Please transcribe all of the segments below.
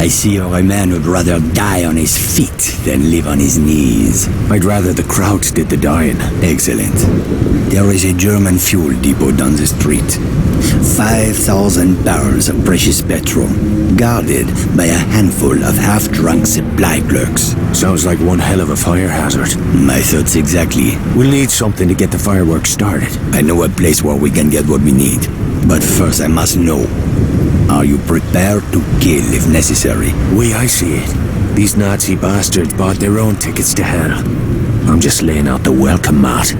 I see you're a man who'd rather die on his feet than live on his knees. I'd rather the Krauts did the dying. Excellent. There is a German fuel depot down the street. 5,000 barrels of precious petrol, guarded by a handful of half-drunk supply clerks. Sounds like one hell of a fire hazard. My thoughts exactly. We'll need something to get the fireworks started. I know a place where we can get what we need. But first I must know, are you prepared to kill if necessary? I see it. These Nazi bastards bought their own tickets to hell. I'm just laying out the welcome mat.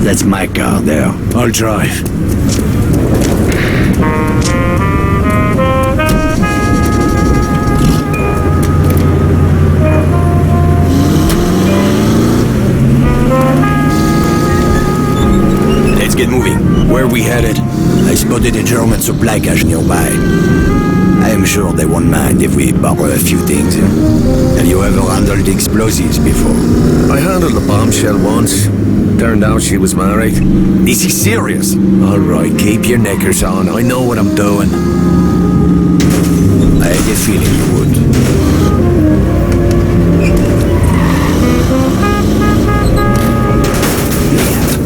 That's my car there. I'll drive. Let's get moving. Where are we headed? I spotted a German supply cache nearby. I am sure they won't mind if we borrow a few things. Have you ever handled explosives before? I handled a bombshell once. Turned out she was married. This is serious. All right, keep your knickers on. I know what I'm doing. I had a feeling you would.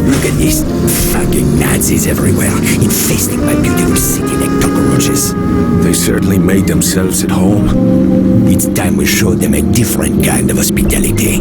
Look at these fucking Nazis everywhere, infesting my beautiful city like cockroaches. They certainly made themselves at home. It's time we showed them a different kind of hospitality.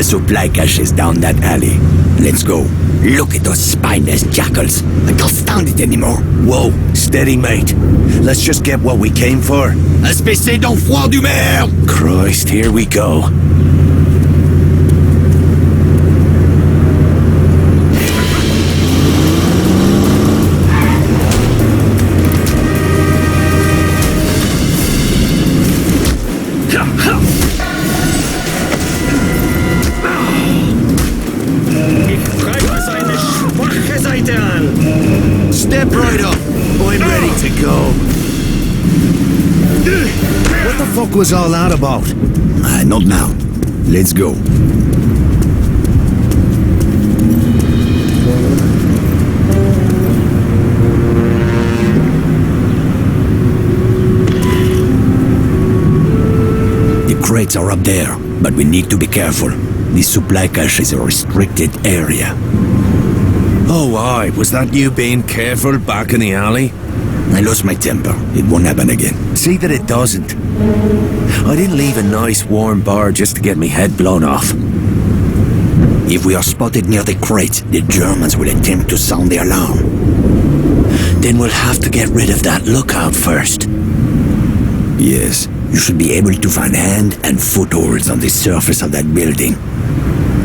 Supply caches down that alley. Let's go. Look at those spineless jackals. I can't stand it anymore. Whoa, steady, mate. Let's just get what we came for. Espèce d'enfant du maire! Christ, here we go. Step right up. I'm ready to go. What the fuck was all that about? Not now. Let's go. The crates are up there, but we need to be careful. This supply cache is a restricted area. Oh, aye. Was that you being careful back in the alley? I lost my temper. It won't happen again. See that it doesn't. I didn't leave a nice warm bar just to get me head blown off. If we are spotted near the crate, the Germans will attempt to sound the alarm. Then we'll have to get rid of that lookout first. Yes, you should be able to find hand and footholds on the surface of that building.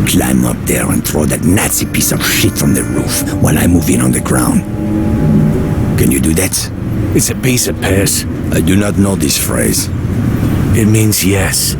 Climb up there and throw that Nazi piece of shit from the roof while I move in on the ground. Can you do that? It's a piece of piss. I do not know this phrase. It means yes.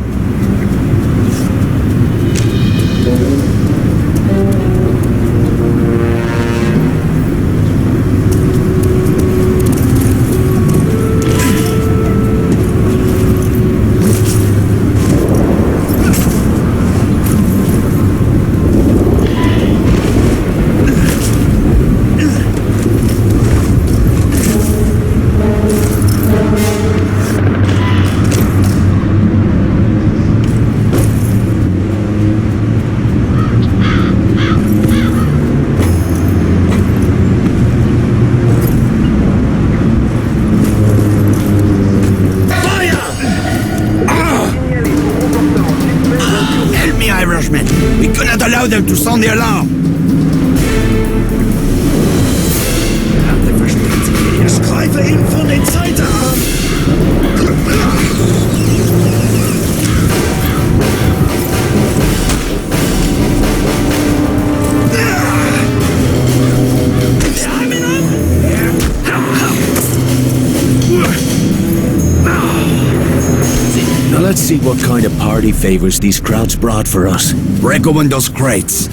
them to sound the alarm! Ich greife ihn von den Seiten an! Now let's see what kind of party favors these crowds brought for us. Break open those crates.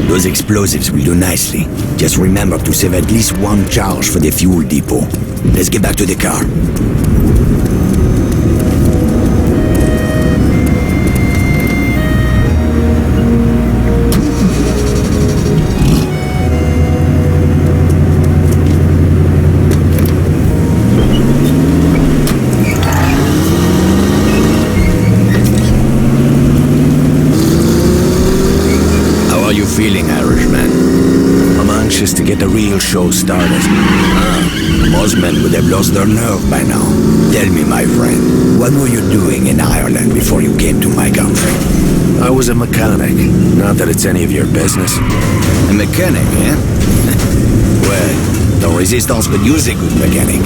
Those explosives will do nicely. Just remember to save at least one charge for the fuel depot. Let's get back to the car. Feeling, Irishman? I'm anxious to get the real show started. Most men would have lost their nerve by now. Tell me, my friend, what were you doing in Ireland before you came to my country? I was a mechanic. Not that it's any of your business. A mechanic, eh? Well, the Resistance could use a good mechanic.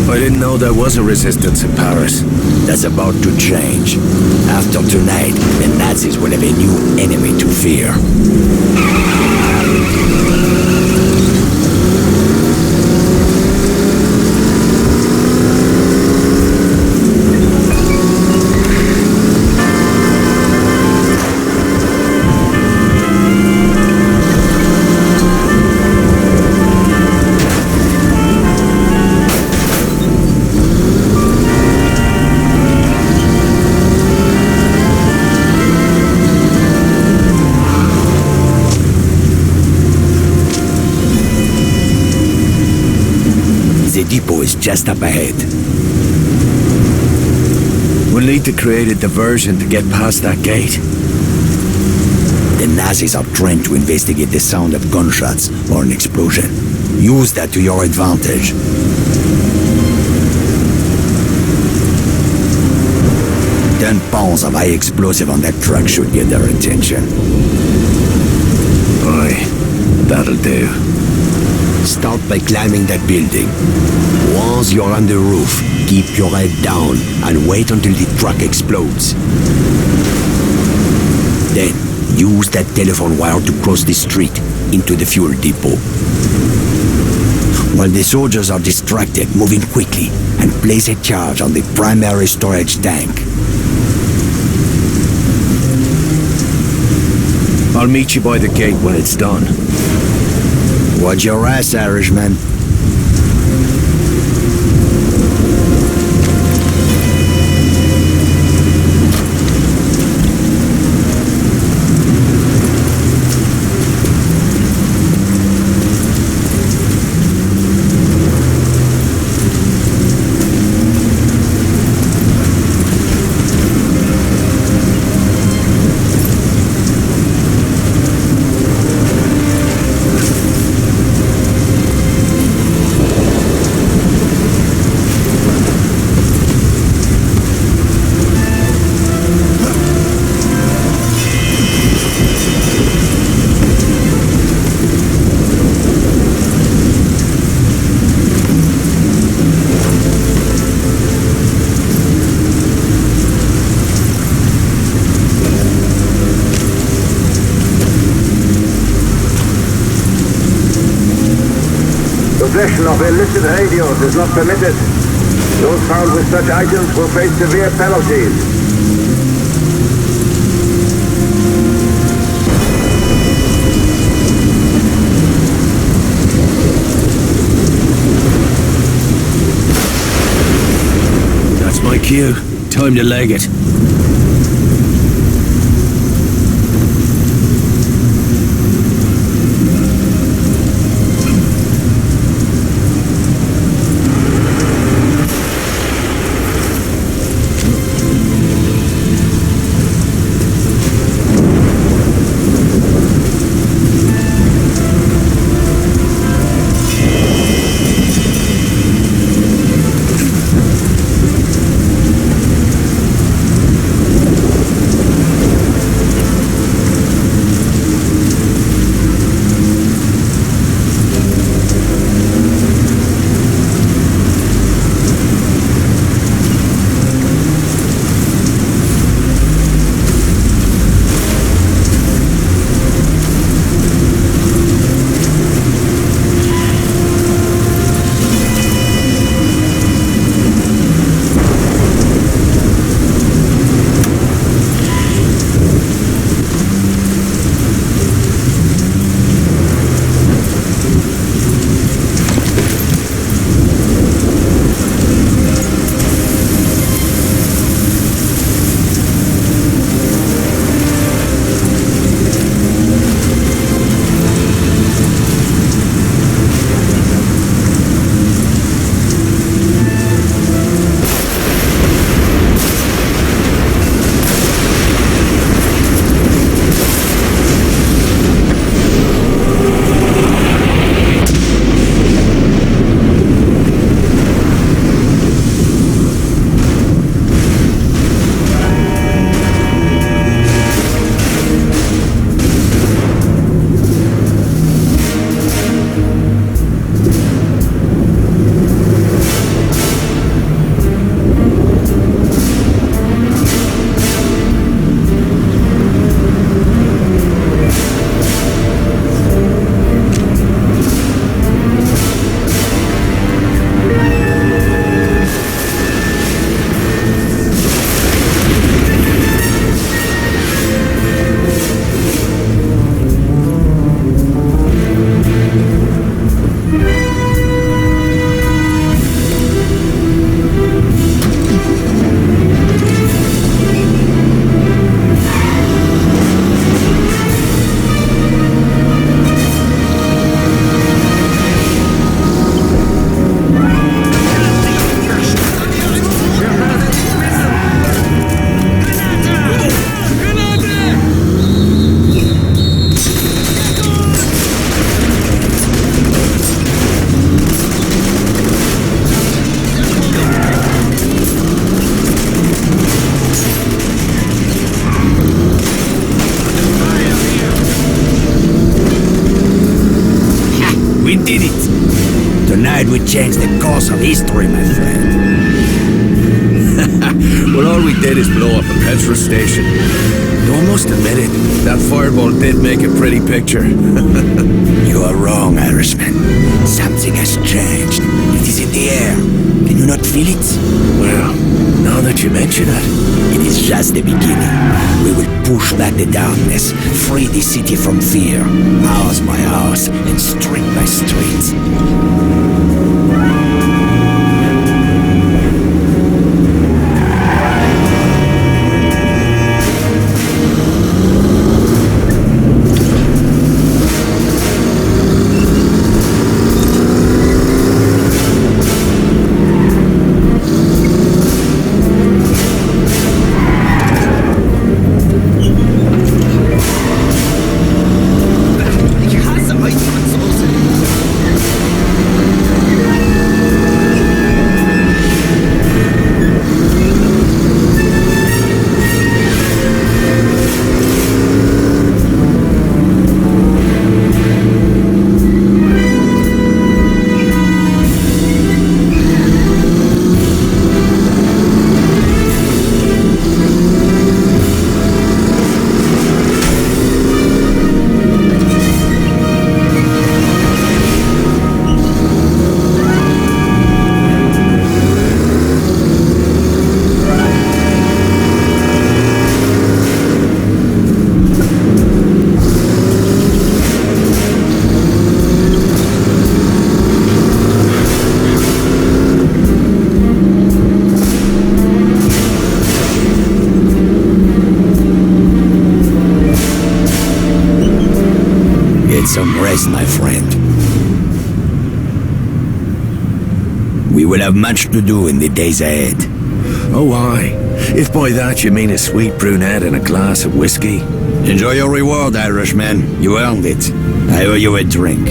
I didn't know there was a resistance in Paris. That's about to change. After tonight, the Nazis will have a new enemy to fear. The depot is just up ahead. We'll need to create a diversion to get past that gate. The Nazis are trained to investigate the sound of gunshots or an explosion. Use that to your advantage. 10 pounds of high explosive on that truck should get their attention. Aye, that'll do. Start by climbing that building. Once you're on the roof, keep your head down and wait until the truck explodes. Then, use that telephone wire to cross the street into the fuel depot. While the soldiers are distracted, move in quickly and place a charge on the primary storage tank. I'll meet you by the gate when it's done. Watch your ass, Irishman. Possession of illicit radios is not permitted. Those found with such items will face severe penalties. That's my cue. Time to leg it. We did it! Tonight we change the course of history, my friend. Well, all we did is blow up a petrol station. You almost admit it. That fireball did make a pretty picture. You are wrong, Irishman. Something has changed. It is in the air. Can you not feel it? Well, now that you mention it. It is just the beginning. We will push back the darkness, free the city from fear, house by house, and street by street. Some rest, my friend. We will have much to do in the days ahead. Oh, aye. If by that you mean a sweet brunette and a glass of whiskey. Enjoy your reward, Irishman. You earned it. I owe you a drink.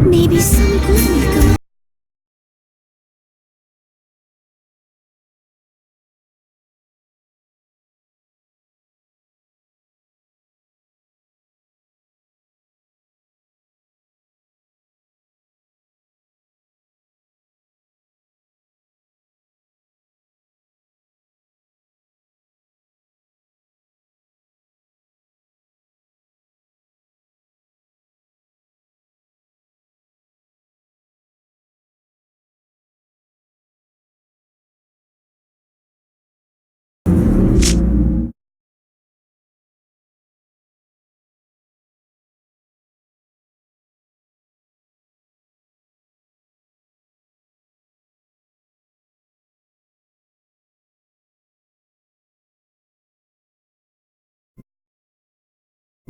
Maybe some good will come.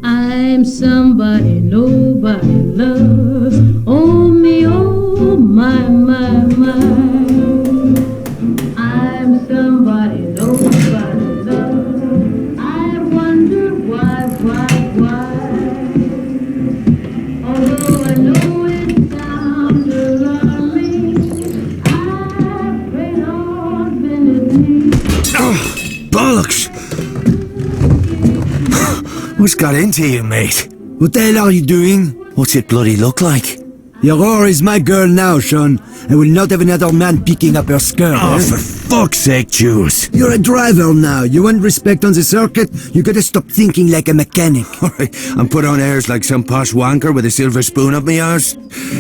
I'm somebody nobody loves. Oh me, oh my, my, my. I'm somebody nobody loves. I wonder why. Although I know it sounds alarming, I pray Lord bend me. Bollocks! What's got into you, mate? What the hell are you doing? What's it bloody look like? Your whore is my girl now, Sean. I will not have another man picking up her skirt. Oh, eh? for fuck's sake, Jules. You're a driver now. You want respect on the circuit? You gotta stop thinking like a mechanic. Alright, and put on airs like some posh wanker with a silver spoon up me arse?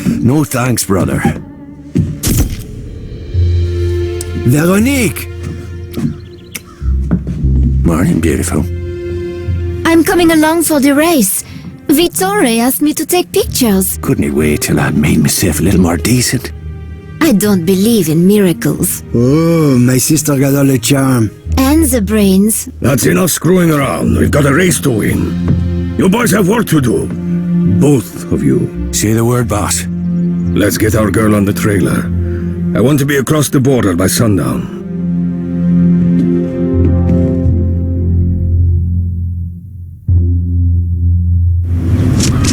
No thanks, brother. Veronique! Morning, beautiful. I'm coming along for the race. Vittore asked me to take pictures. Couldn't he wait till I'd made myself a little more decent? I don't believe in miracles. Oh, my sister got all the charm. And the brains. That's enough screwing around. We've got a race to win. You boys have work to do. Both of you. Say the word, boss. Let's get our girl on the trailer. I want to be across the border by sundown.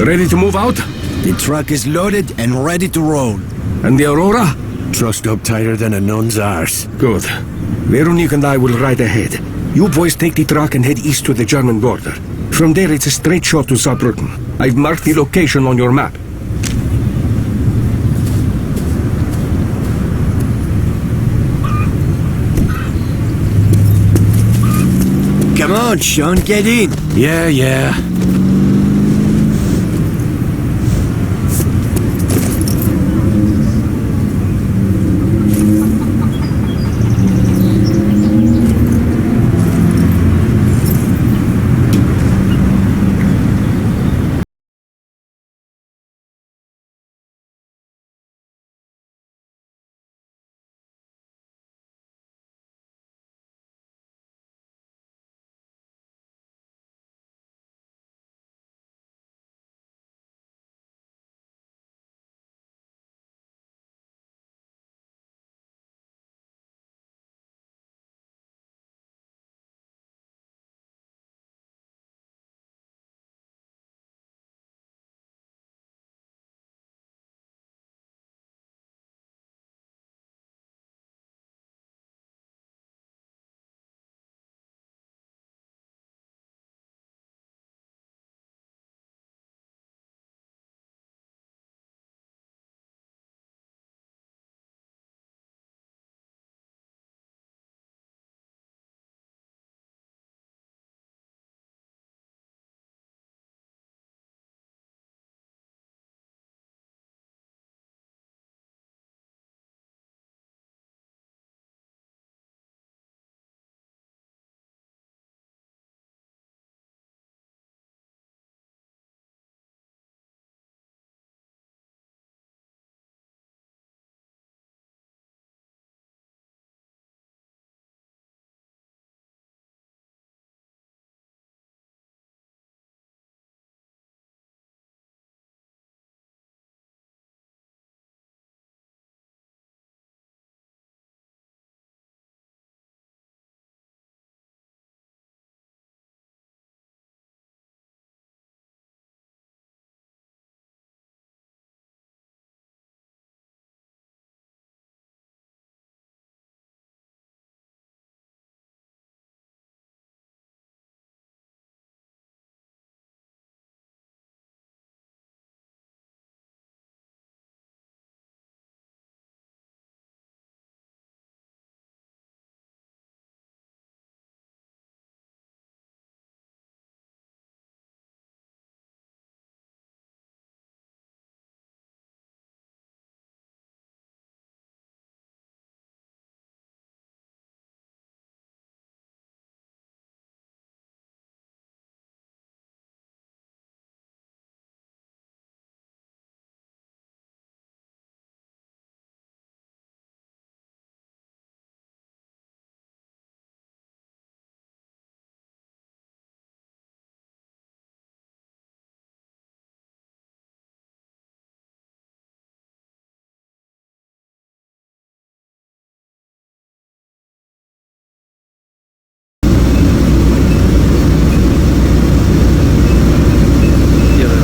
Ready to move out? The truck is loaded and ready to roll. And the Aurora? Trussed up tighter than a nun's arse. Good. Veronique and I will ride ahead. You boys take the truck and head east to the German border. From there, it's a straight shot to Saarbrücken. I've marked the location on your map. Come on, Sean, get in. Yeah.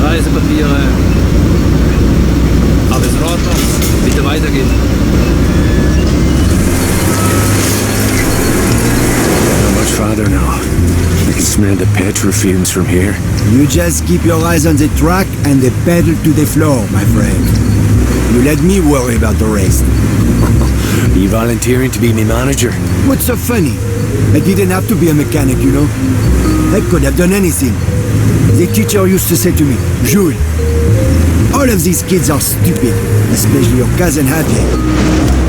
Reisepapiere. Alles in Ordnung. Bitte weitergehen. Not much farther now. I can smell the petrol fumes from here. You just keep your eyes on the track and the pedal to the floor, my friend. You let me worry about the rest. Are you volunteering to be my manager? What's so funny? I didn't have to be a mechanic, you know? I could have done anything. The teacher used to say to me, Jules, all of these kids are stupid, especially your cousin Hadley.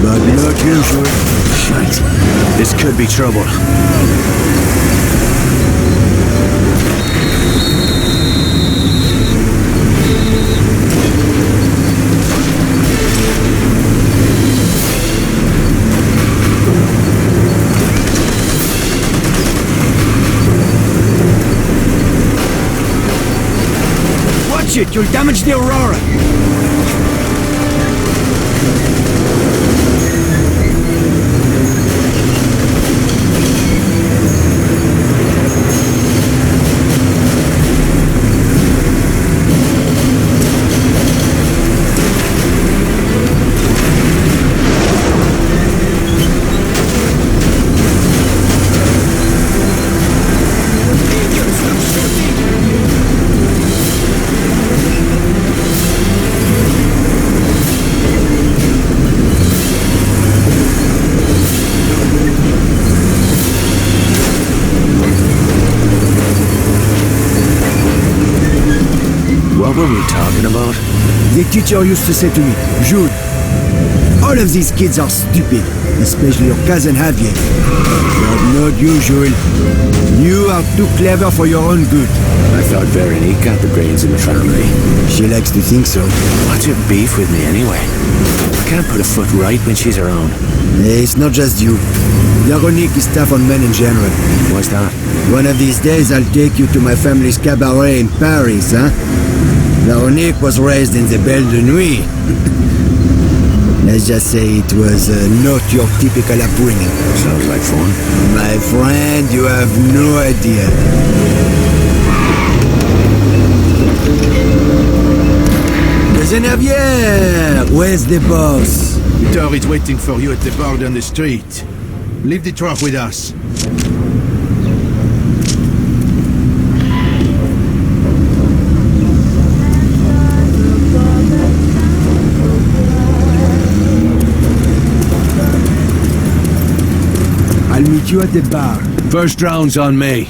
But not usual. Shite. This could be trouble. Shit, you'll damage the Aurora! The teacher used to say to me, Jude, all of these kids are stupid, especially your cousin Javier. But not you, Jules. You are too clever for your own good. I thought Veronique got the brains in the family. She likes to think so. What's her beef with me anyway? I can't put a foot right when she's around. It's not just you. Veronique is tough on men in general. Why's that? One of these days I'll take you to my family's cabaret in Paris, huh? Veronique was raised in the Belle de Nuit. Let's just say it was not your typical upbringing. Sounds like fun. My friend, you have no idea. Cousin Javier, where's the boss? Victor is waiting for you at the bar down the street. Leave the truck with us. I'll meet you at the bar. First round's on me.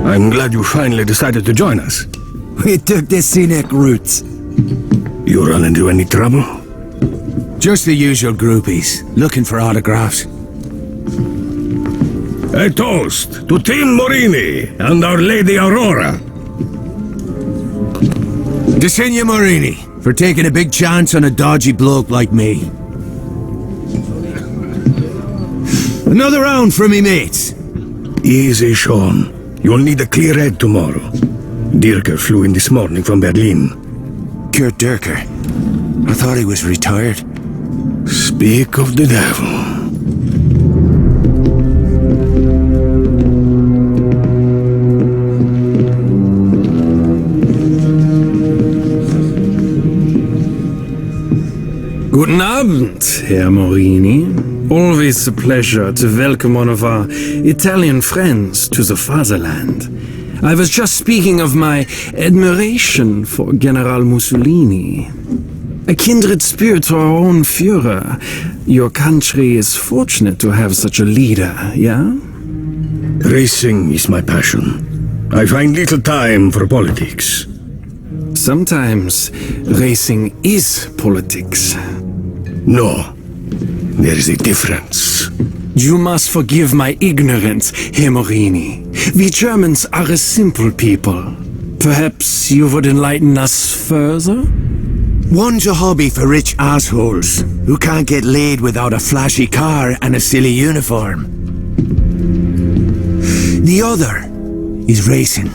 I'm glad you finally decided to join us. We took the scenic route. You run into any trouble? Just the usual groupies, looking for autographs. A toast to Team Morini and Our Lady Aurora. To Signor Morini, for taking a big chance on a dodgy bloke like me. Another round for me mates. Easy, Sean. You'll need a clear head tomorrow. Dirker flew in this morning from Berlin. Kurt Dirker. I thought he was retired. Speak of the devil. Guten Abend, Herr Morini. Always a pleasure to welcome one of our Italian friends to the fatherland. I was just speaking of my admiration for General Mussolini. A kindred spirit to our own Führer. Your country is fortunate to have such a leader, yeah? Racing is my passion. I find little time for politics. Sometimes racing is politics. No, there is a difference. You must forgive my ignorance, Herr Morini. We Germans are a simple people. Perhaps you would enlighten us further? One's a hobby for rich assholes who can't get laid without a flashy car and a silly uniform. The other is racing.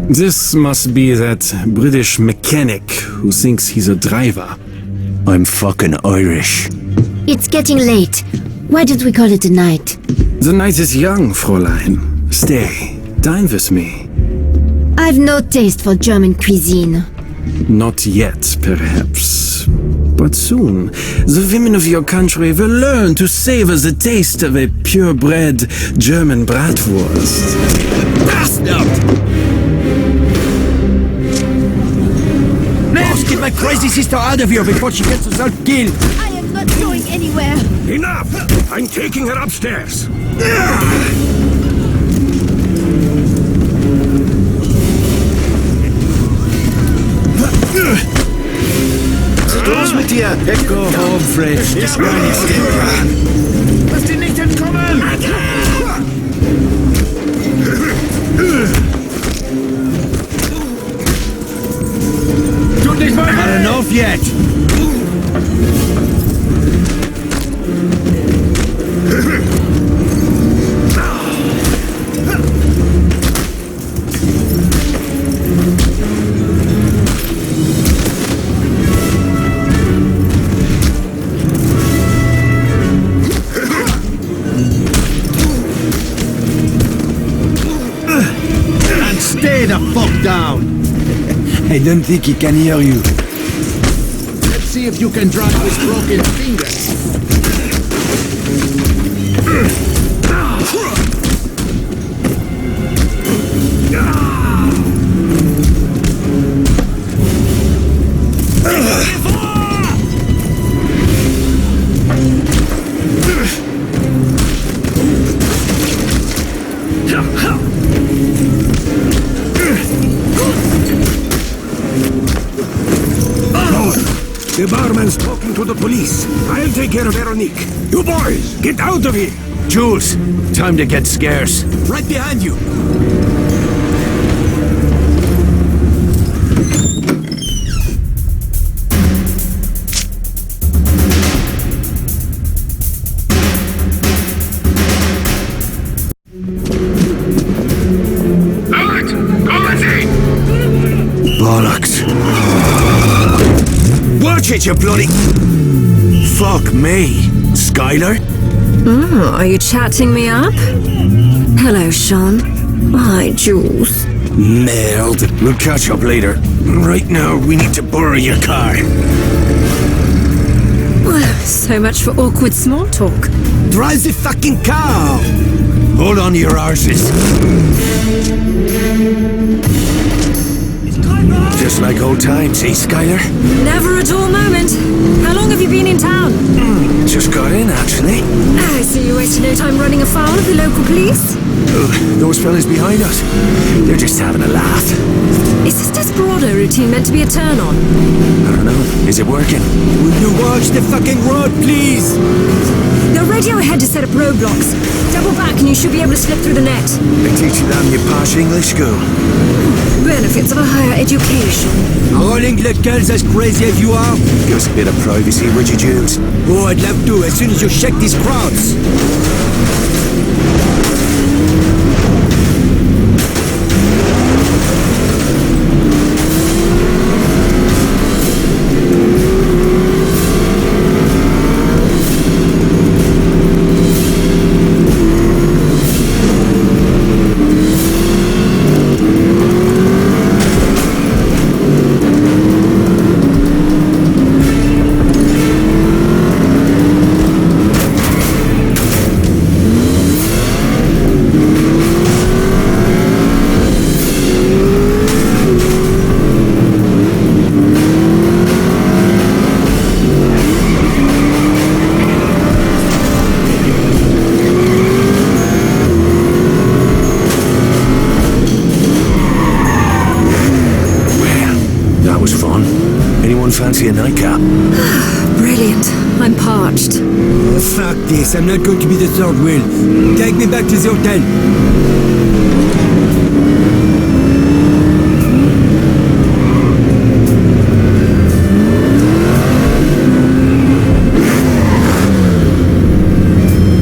This must be that British mechanic who thinks he's a driver. I'm fucking Irish. It's getting late. Why don't we call it a night? The night is young, Fräulein. Stay, dine with me. I've no taste for German cuisine. Not yet, perhaps. But soon, the women of your country will learn to savor the taste of a purebred German bratwurst. Bastard! Let's get my crazy sister out of here before she gets herself killed! I am not going anywhere. Enough! I'm taking her upstairs. Was mit dir? Go home, Fritz. Das war nicht Lass die nicht entkommen! Tut nicht weiter! Not enough yet. Stay the fuck down! I don't think he can hear you. Let's see if you can drop this broken finger. The barman's talking to the police. I'll take care of Veronique. You boys, get out of here! Jules, time to get scarce. Right behind you! Bollocks. Watch it, you bloody... Fuck me. Skylar? Are you chatting me up? Hello, Sean. Hi, Jules. Nailed. We'll catch up later. Right now, we need to borrow your car. Well, so much for awkward small talk. Drive the fucking car! Hold on to your arses. Just like old times, eh, Skylar? Never a dull moment. How long have you been in town? Just got in, actually. I see you wasted no time running afoul of the local police. Those fellas behind us, they're just having a laugh. Is this Desperado routine meant to be a turn-on? I don't know. Is it working? Will you watch the fucking road, please? Go radio ahead to set up roadblocks. Double back and you should be able to slip through the net. They teach you that in your posh English school. Benefits of a higher education. Are all English girls as crazy as you are? Give us a bit of privacy, would you, Jules? Oh, I'd love to, as soon as you shake these crowds. Fancy a nightcap? Brilliant. I'm parched. Oh, fuck this. I'm not going to be the third wheel. Take me back to the hotel.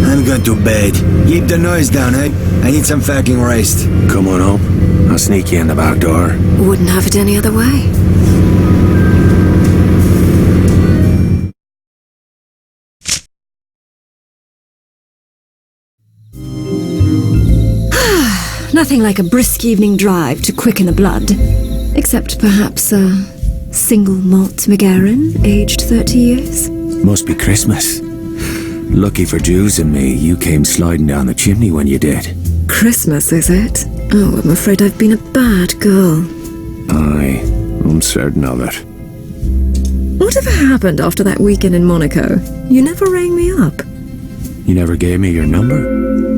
I'm going to bed. Keep the noise down, eh? I need some fucking rest. Come on home. I'll sneak you in the back door. Wouldn't have it any other way. Nothing like a brisk evening drive to quicken the blood. Except perhaps a single malt McGarren, aged 30 years. Must be Christmas. Lucky for Jules and me, you came sliding down the chimney when you did. Christmas, is it? Oh, I'm afraid I've been a bad girl. Aye, I'm certain of it. Whatever happened after that weekend in Monaco? You never rang me up. You never gave me your number?